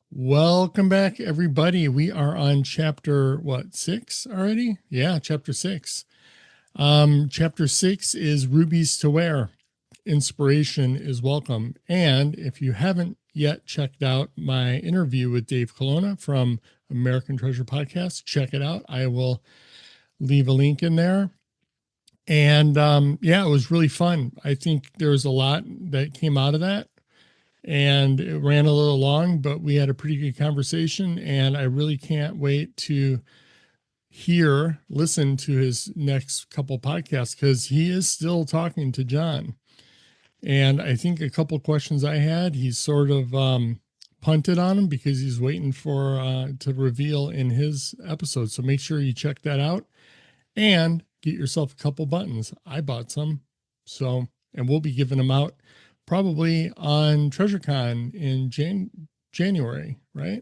Welcome back, everybody. We are on chapter, what, 6 already? Yeah, chapter 6. Chapter 6 is Rubies to Wear. Inspiration is welcome. And if you haven't yet checked out my interview with Dave Colonna from American Treasure Podcast, check it out. I will leave a link in there. And yeah, it was really fun. I think there was a lot that came out of that, and it ran a little long, but we had a pretty good conversation. And I really can't wait to listen to his next couple podcasts, because he is still talking to John. And I think a couple questions I had, he's sort of punted on them because he's waiting for to reveal in his episode. So make sure you check that out and get yourself a couple buttons. I bought some. So, and we'll be giving them out probably on TreasureCon in January, right?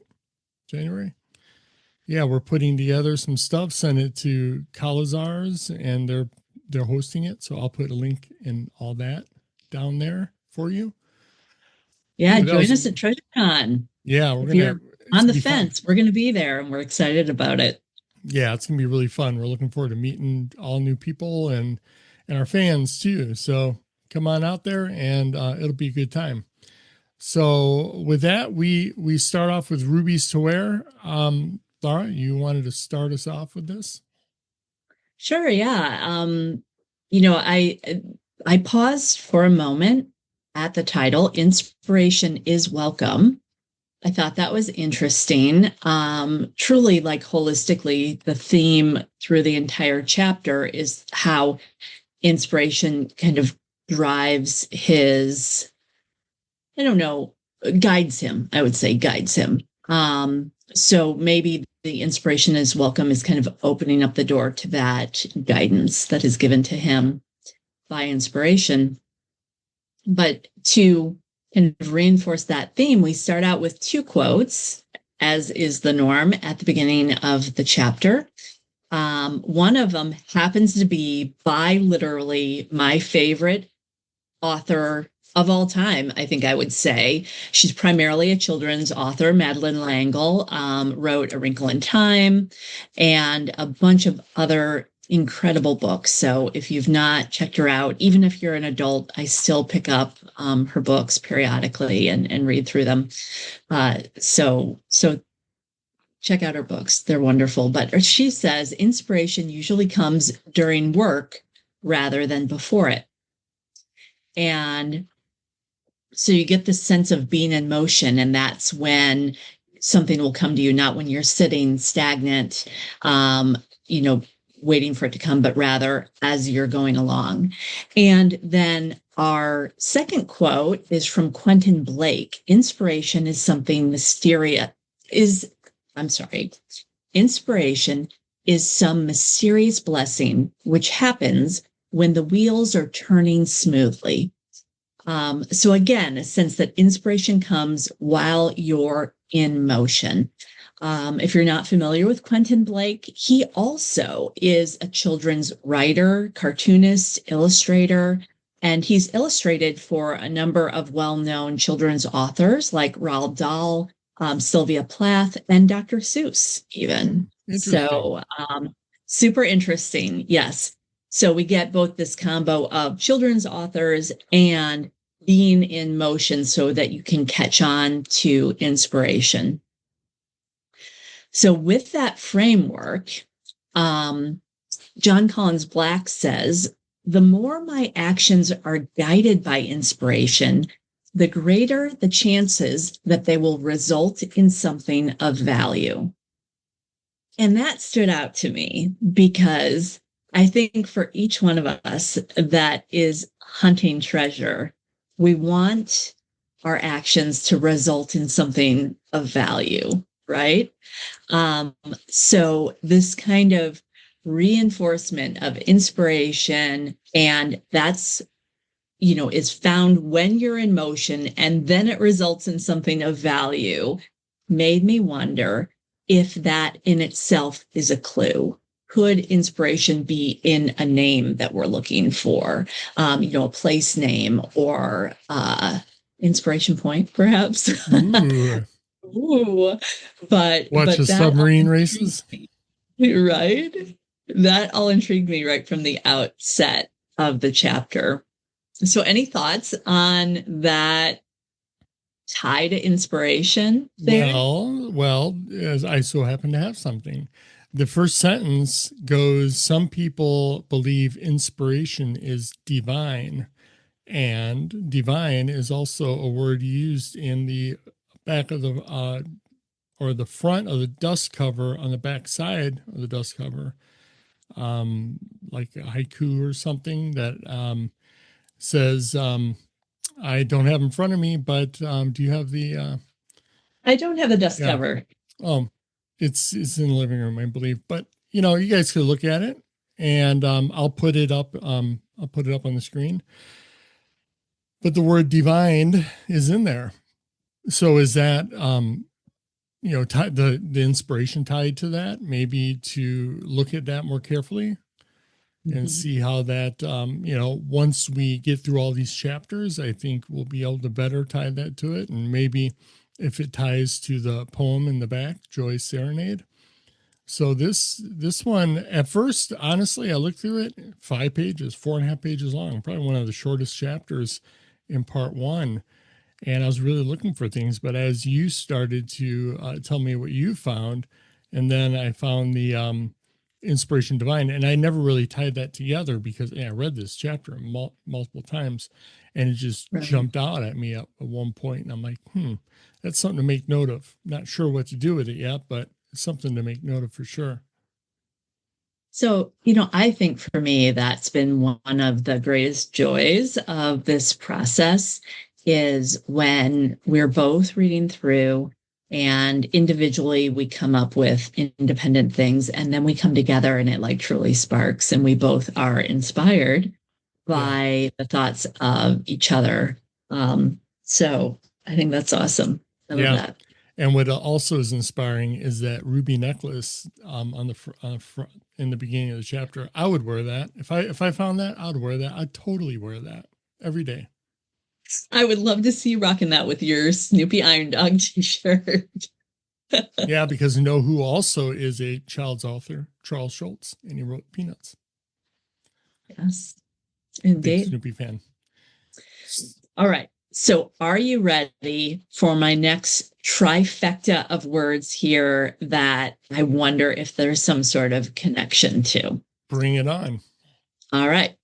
January. Yeah, we're putting together some stuff, send it to Calazars, and they're hosting it. So I'll put a link and all that down there for you. Yeah, Ooh, join us at TreasureCon. yeah, If you're it's on gonna the be fun. fence, we're going to be there and we're excited about it. Yeah, it's gonna be really fun. We're looking forward to meeting all new people and our fans too. So come on out there, and it'll be a good time. So with that, we start off with Rubies to Wear. Laura, you wanted to start us off with this? Sure, yeah. You know, I I paused for a moment at the title, Inspiration is Welcome. I thought that was interesting. Truly, like holistically, the theme through the entire chapter is how inspiration kind of drives his, I don't know, guides him. I would say guides him. So maybe the inspiration is welcome is kind of opening up the door to that guidance that is given to him by inspiration. But to kind of reinforce that theme, we start out with two quotes, as is the norm at the beginning of the chapter. One of them happens to be by literally my favorite author of all time, I think I would say. She's primarily a children's author. Madeline L'Engle wrote A Wrinkle in Time and a bunch of other incredible books. So if you've not checked her out, even if you're an adult, I still pick up her books periodically and read through them. So check out her books. They're wonderful. But she says inspiration usually comes during work rather than before it. And so you get this sense of being in motion, and that's when something will come to you, not when you're sitting stagnant, you know, waiting for it to come, but rather as you're going along. And then our second quote is from Quentin Blake. Inspiration is something mysterious. Inspiration is some mysterious blessing which happens when the wheels are turning smoothly. So again, a sense that inspiration comes while you're in motion. If you're not familiar with Quentin Blake, he also is a children's writer, cartoonist, illustrator, and he's illustrated for a number of well-known children's authors like Roald Dahl, Sylvia Plath, and Dr. Seuss, even. Interesting. So super interesting. Yes. So we get both this combo of children's authors and being in motion so that you can catch on to inspiration. So with that framework, John Collins Black says, the more my actions are guided by inspiration, the greater the chances that they will result in something of value. And that stood out to me because I think for each one of us that is hunting treasure, we want our actions to result in something of value, right? So this kind of reinforcement of inspiration, and that's, you know, is found when you're in motion and then it results in something of value, made me wonder if that in itself is a clue. Could inspiration be in a name that we're looking for? You know, a place name or inspiration point, perhaps. Ooh. Ooh, Watch the but that all submarine intrigued races. me, right? That all intrigued me right from the outset of the chapter. So, any thoughts on that tie to inspiration there? Well, as I so happen to have something. The first sentence goes, some people believe inspiration is divine, and divine is also a word used in the back of the or the front of the dust cover on the back side of the dust cover, like a haiku or something that says, I don't have in front of me, but do you have the I don't have the dust yeah. cover. Um, it's in the living room, I believe. But you guys could look at it, and I'll put it up. I'll put it up on the screen. But the word divine is in there. So is that the inspiration tied to that? Maybe to look at that more carefully and Mhm. see how that once we get through all these chapters, I think we'll be able to better tie that to it, and maybe if it ties to the poem in the back, Joy's Serenade. So this one, at first, honestly, I looked through it, 5 pages, 4.5 pages long, probably one of the shortest chapters in part one. And I was really looking for things, but as you started to tell me what you found, and then I found the inspiration divine, and I never really tied that together because I read this chapter multiple times, and it just Right. jumped out at me at one point, and I'm like, that's something to make note of. Not sure what to do with it yet, but it's something to make note of for sure. So, I think for me, that's been one of the greatest joys of this process is when we're both reading through and individually we come up with independent things and then we come together and it like truly sparks and we both are inspired Yeah. by the thoughts of each other. So I think that's awesome. I love Yeah. that. And what also is inspiring is that ruby necklace on the front in the beginning of the chapter. I would wear that if I found that. I'd wear that. I'd totally wear that every day. I would love to see you rocking that with your Snoopy Iron Dog t-shirt. Yeah, because you know who also is a child's author, Charles Schultz, and he wrote Peanuts. Yes, Big indeed. Snoopy fan. All right. So, are you ready for my next trifecta of words here that I wonder if there's some sort of connection to? Bring it on. All right.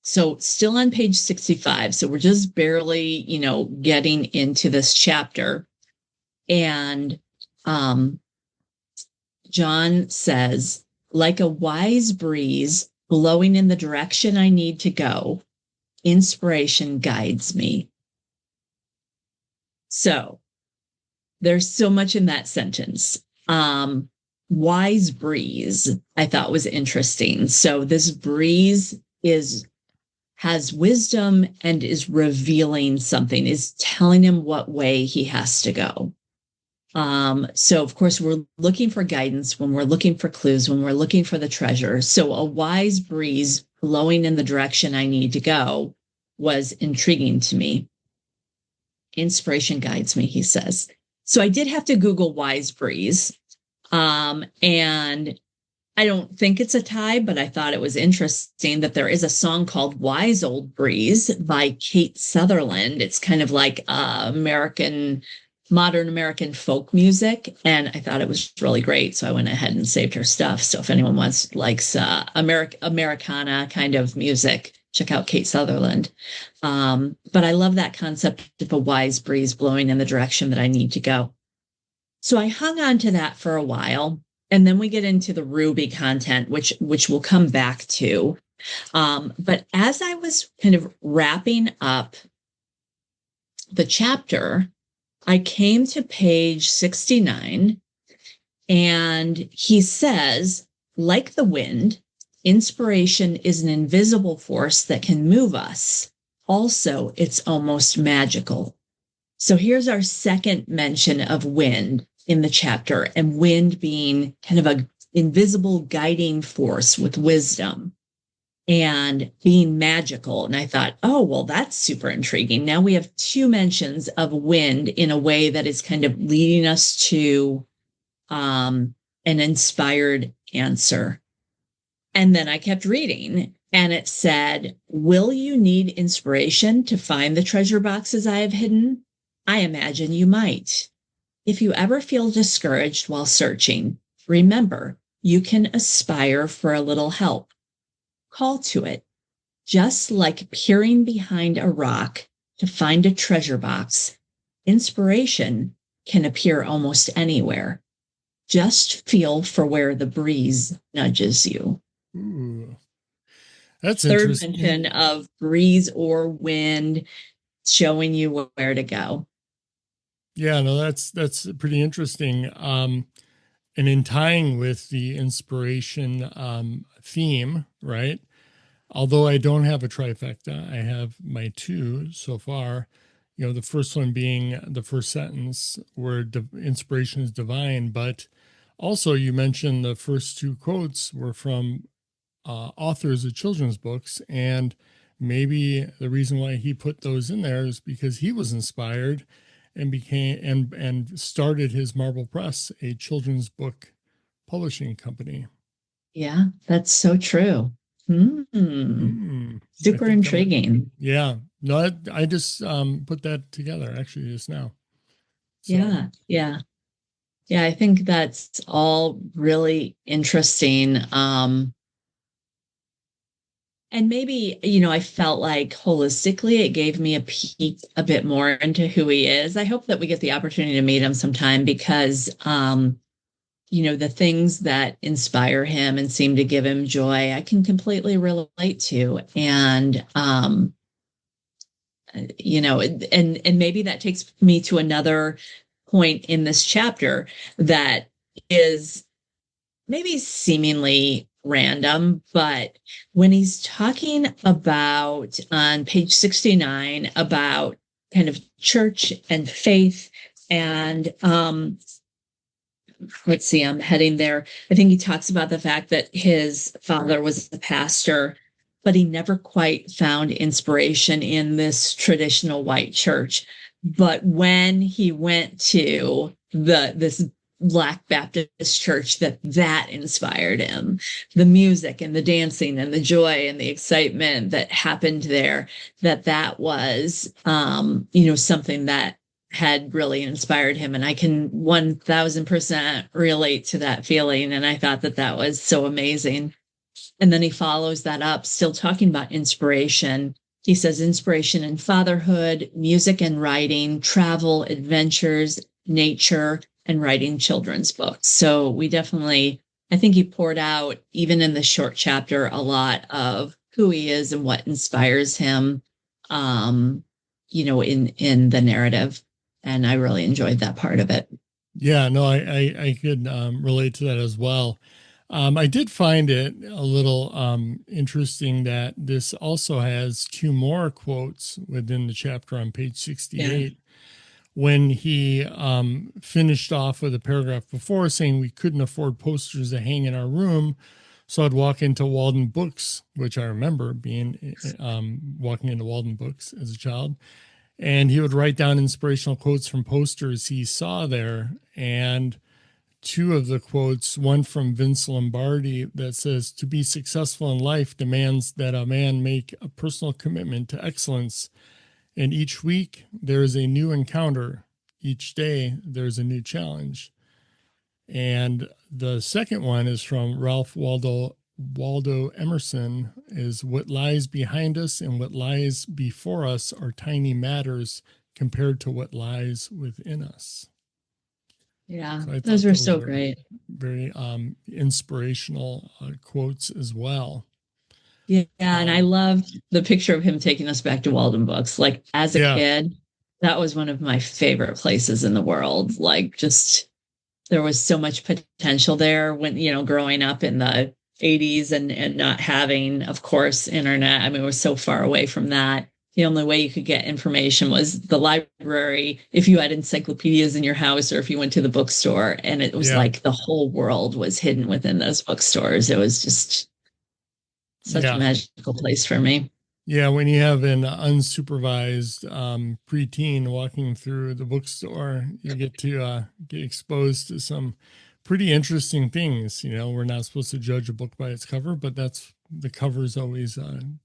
So, still on page 65. So, we're just barely, getting into this chapter. And John says, like a wise breeze blowing in the direction I need to go, inspiration guides me. So there's so much in that sentence. Wise breeze, I thought was interesting. So this breeze has wisdom and is revealing something, is telling him what way he has to go. So of course we're looking for guidance when we're looking for clues, when we're looking for the treasure. So a wise breeze blowing in the direction I need to go was intriguing to me. Inspiration guides me, he says. So I did have to Google wise breeze. And I don't think it's a tie, but I thought it was interesting that there is a song called Wise Old Breeze by Kate Sutherland. It's kind of like modern American folk music. And I thought it was really great. So I went ahead and saved her stuff. So if anyone likes Americana kind of music, check out Kate Sutherland. But I love that concept of a wise breeze blowing in the direction that I need to go. So I hung on to that for a while. And then we get into the Ruby content, which we'll come back to. But as I was kind of wrapping up the chapter, I came to page 69, and he says, like the wind, inspiration is an invisible force that can move us. Also, it's almost magical. So here's our second mention of wind in the chapter, and wind being kind of an invisible guiding force with wisdom. and being magical. And I thought, oh, well, that's super intriguing. Now we have two mentions of wind in a way that is kind of leading us to an inspired answer. And then I kept reading, and it said, will you need inspiration to find the treasure boxes I have hidden? I imagine you might. If you ever feel discouraged while searching, remember you can aspire for a little help. Call to it, just like peering behind a rock to find a treasure box. Inspiration can appear almost anywhere. Just feel for where the breeze nudges you. Ooh, that's Third interesting. mention of breeze or wind showing you where to go. Yeah, no, that's pretty interesting. And in tying with the inspiration theme, right? Although I don't have a trifecta, I have my two so far. You know, the first one being the first sentence where inspiration is divine, but also you mentioned the first two quotes were from authors of children's books, and maybe the reason why he put those in there is because he was inspired and became and started his Marble Press, a children's book publishing company. Yeah, that's so true. Hmm. I Super think that might, intriguing. yeah. No, I just put that together actually just now. So Yeah, yeah. Yeah, I think that's all really interesting. And maybe, I felt like holistically it gave me a peek a bit more into who he is. I hope that we get the opportunity to meet him sometime because, the things that inspire him and seem to give him joy, I can completely relate to. And, and maybe that takes me to another point in this chapter that is maybe seemingly random, but when he's talking about on page 69 about kind of church and faith and let's see, I'm heading there. I think he talks about the fact that his father was a pastor, but he never quite found inspiration in this traditional white church. But when he went to this Black Baptist church, that inspired him. The music and the dancing and the joy and the excitement that happened there, that was something that had really inspired him. And I can 1000% relate to that feeling. And I thought that was so amazing. And then he follows that up, still talking about inspiration. He says inspiration in fatherhood, music and writing, travel, adventures, nature, and writing children's books. So we definitely, I think he poured out, even in the short chapter, a lot of who he is and what inspires him, in the narrative. And I really enjoyed that part of it. yeah, no, I could relate to that as well. I did find it a little interesting that this also has two more quotes within the chapter on page Yeah. 68 when he finished off with a paragraph before saying we couldn't afford posters to hang in our room. So I'd walk into Walden Books, which I remember being walking into Walden Books as a child. And he would write down inspirational quotes from posters he saw there. And two of the quotes, one from Vince Lombardi that says, to be successful in life demands that a man make a personal commitment to excellence. And each week there is a new encounter. Each day there's a new challenge. And the second one is from Ralph Waldo Emerson, is what lies behind us and what lies before us are tiny matters compared to what lies within us. Yeah. So I Those thought were those so were great. very inspirational quotes as well. Yeah. And I Um, loved the picture of him taking us back to Walden Books. Like as a yeah, kid, that was one of my favorite places in the world. Like just there was so much potential there when, growing up in the 80s and not having, of course, internet. I mean, we're so far away from that. The only way you could get information was the library, if you had encyclopedias in your house or if you went to the bookstore. And it was yeah, like the whole world was hidden within those bookstores. It was just Such a Yeah. magical place for me. Yeah, when you have an unsupervised preteen walking through the bookstore, you get to get exposed to some pretty interesting things. You know, we're not supposed to judge a book by its cover, but that's the covers always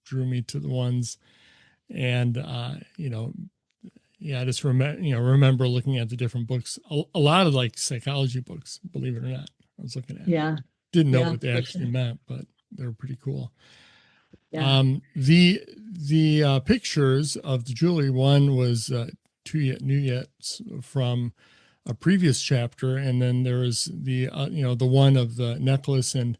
drew me to the ones. And yeah, I just remember looking at the different books, a lot of like psychology books, believe it or not. I was looking at, Yeah. didn't know Yeah, what they for actually sure. meant, but they were pretty cool. Yeah. The pictures of the jewelry, one was two yet new yet from a previous chapter, and then there was the the one of the necklace and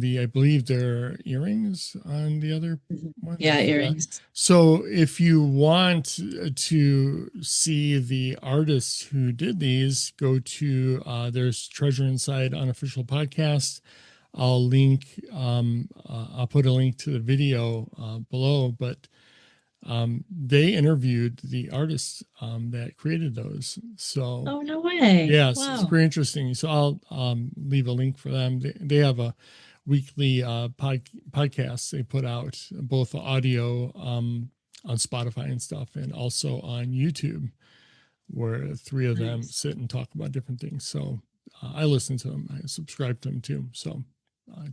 the, I believe, their earrings on the other Mhm. ones. I Yeah, forgot. earrings. So if you want to see the artists who did these, go to there's Treasure Inside Unofficial Podcast. I'll put a link to the video below, but they interviewed the artists that created those. So Oh, no way. yeah, Wow. super interesting. So I'll leave a link for them. They have a weekly podcast they put out, both audio on Spotify and stuff, and also on YouTube, where three of them Nice. sit and talk about different things. So I listen to them. I subscribe to them too. So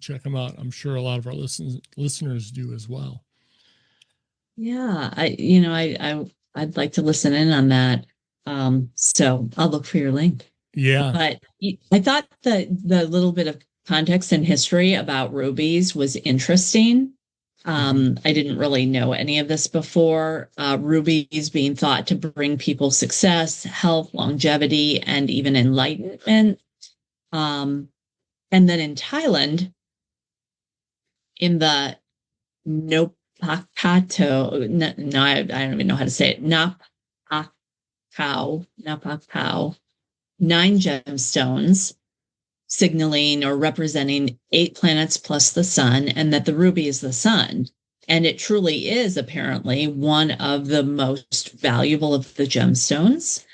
check them out. I'm sure a lot of our listeners do as well. Yeah, I'd like to listen in on that. So I'll look for your link. Yeah. But I thought the little bit of context and history about rubies was interesting. Hmm. I didn't really know any of this before. Rubies being thought to bring people success, health, longevity, and even enlightenment. Um, and then in Thailand, in the Nopakato, no, I don't even know how to say it. Napakau, 9 gemstones signaling or representing 8 planets plus the sun, and that the ruby is the sun. And it truly is apparently one of the most valuable of the gemstones.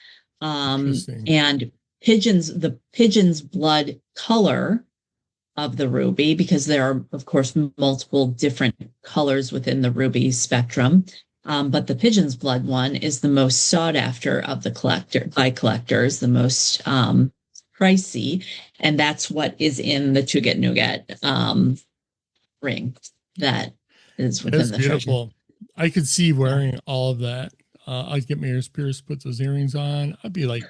Interesting. And the pigeon's blood color of the ruby, because there are, of course, multiple different colors within the ruby spectrum. But the pigeon's blood one is the most sought after of the collectors, the most pricey, and that's what is in the Tuget Nougat ring that is within That's the treasure. beautiful. I could see Yeah. wearing all of that. I'd get my ears pierced, put those earrings on. I'd be like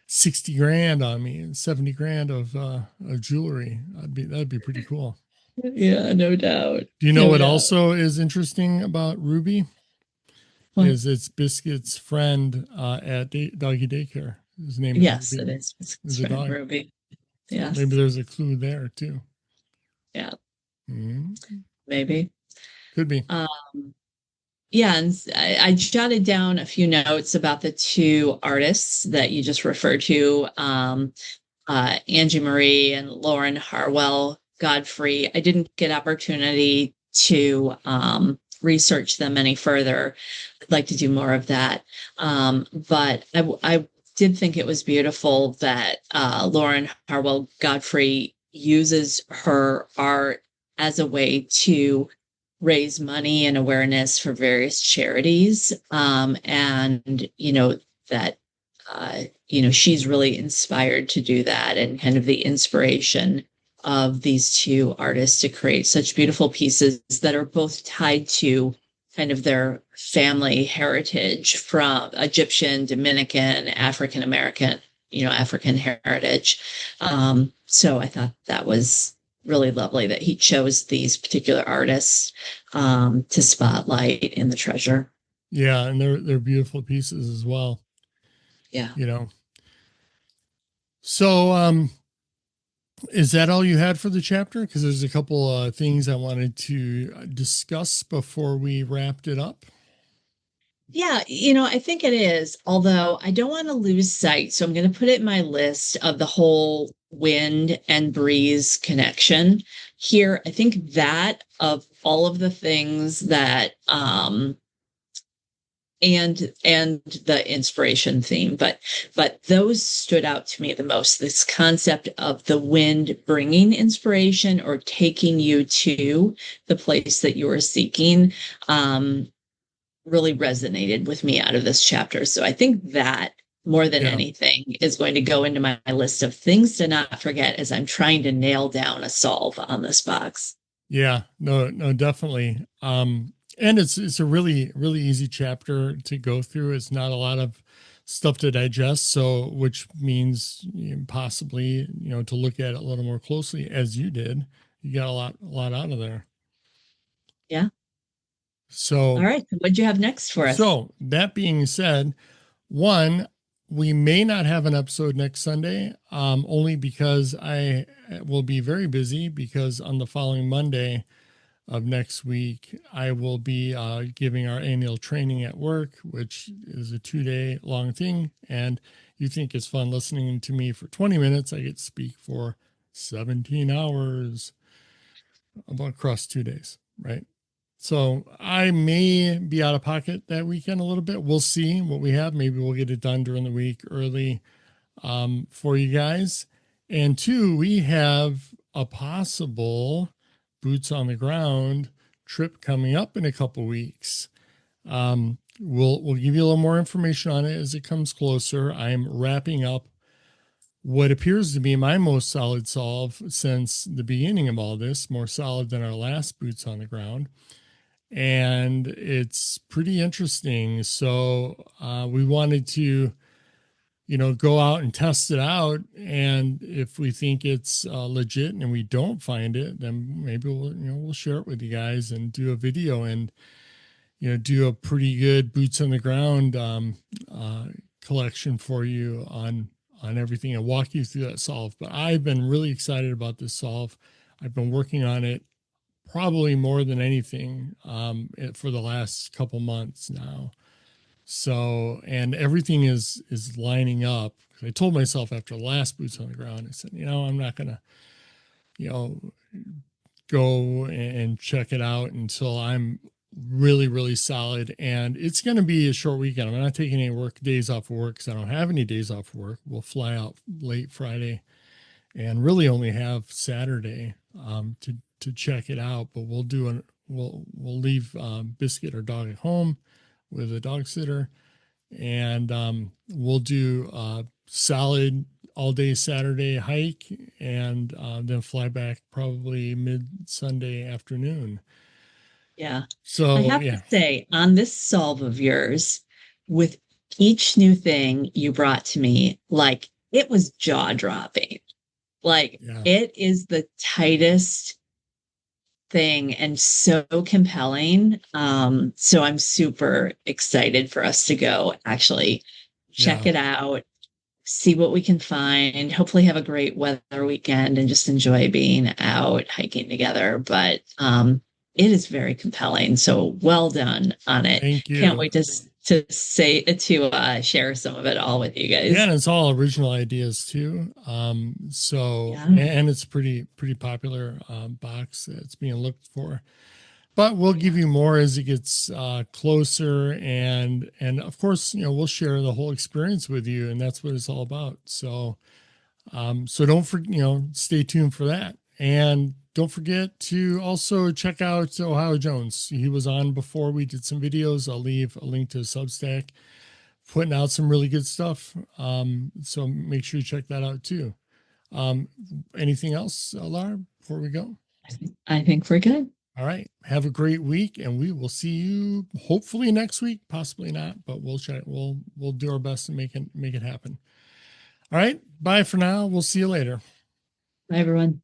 60 grand on me and 70 grand of jewelry. That'd be pretty cool. Yeah, no doubt. Do you know No what doubt. also is interesting about Ruby? Well, Is it's Biscuit's friend at doggy daycare. His name is yes, Ruby. it is. It's Is a friend dog. Ruby. So maybe Yes. there's a clue there too. Yeah, Mhm. maybe. Could be. Um, yeah, and I jotted down a few notes about the two artists that you just referred to, Angie Marie and Lauren Harwell Godfrey. I didn't get opportunity to research them any further. I'd like to do more of that. But I did think it was beautiful that Lauren Harwell Godfrey uses her art as a way to raise money and awareness for various charities. And, that she's really inspired to do that, and kind of the inspiration of these two artists to create such beautiful pieces that are both tied to kind of their family heritage from Egyptian, Dominican, African American, African heritage. So I thought that was really lovely that he chose these particular artists to spotlight in the treasure. Yeah, and they're beautiful pieces as well. Yeah. You know. So is that all you had for the chapter? Because there's a couple things I wanted to discuss before we wrapped it up. Yeah, I think it is, although I don't want to lose sight. So I'm going to put it in my list of the whole wind and breeze connection here. I think that of all of the things that and the inspiration theme, but those stood out to me the most. This concept of the wind bringing inspiration or taking you to the place that you are seeking, um, really resonated with me out of this chapter. So I think that more than Yeah. anything is going to go into my list of things to not forget as I'm trying to nail down a solve on this box. Yeah, no, no, definitely. And it's a really easy chapter to go through. It's not a lot of stuff to digest, so which means possibly to look at it a little more closely as you did. You got a lot out of there. Yeah. All So right. So what'd you have next for us? so that being said, one, we may not have an episode next Sunday, only because I will be very busy because on the following Monday of next week, I will be giving our annual training at work, which is a 2-day long thing. And you think it's fun listening to me for 20 minutes. I get to speak for 17 hours about across 2 days, right? So I may be out of pocket that weekend a little bit. We'll see what we have. Maybe we'll get it done during the week early for you guys. And two, we have a possible boots on the ground trip coming up in a couple weeks. We'll give you a little more information on it as it comes closer. I'm wrapping up what appears to be my most solid solve since the beginning of all this, more solid than our last boots on the ground. And it's pretty interesting. So we wanted to go out and test it out. And if we think it's legit and we don't find it, then maybe we'll share it with you guys and do a video and, do a pretty good boots on the ground uh, collection for you on everything and walk you through that solve. But I've been really excited about this solve. I've been working on it probably more than anything for the last couple months now. So, and everything is lining up. I told myself after the last boots on the ground, I said, I'm not gonna, you know, go and check it out until I'm really solid. And it's going to be a short weekend. I'm not taking any days off of work because I don't have any days off of work. We'll fly out late Friday and really only have Saturday to check it out. But we'll leave Biscuit, our dog, at home with a dog sitter, and we'll do a solid all day Saturday hike, and then fly back probably mid Sunday afternoon. Yeah. I So have to yeah, say, on this solve of yours, with each new thing you brought to me, like it was jaw dropping. Like yeah, it is the tightest thing and so compelling. So I'm super excited for us to go actually check yeah. it out, see what we can find, hopefully have a great weather weekend and just enjoy being out hiking together. But it is very compelling. So well done on it. Thank Can't you. wait to share some of it all with you Yeah, guys. and it's all original ideas too. So Yeah. and it's pretty popular box that's being looked for. But we'll give Yeah. you more as it gets closer, and of course, we'll share the whole experience with you, and that's what it's all about. So, so don't stay tuned for that, and don't forget to also check out Ohio Jones. He was on before. We did some videos. I'll leave a link to his Substack, putting out some really good stuff. So make sure you check that out too. Um, Anything else, Laura, before we go? I think we're good. All right. Have a great week, and we will see you hopefully next week. Possibly not, but we'll try. We'll do our best to make it happen. All right. Bye for now. We'll see you later. Bye, everyone.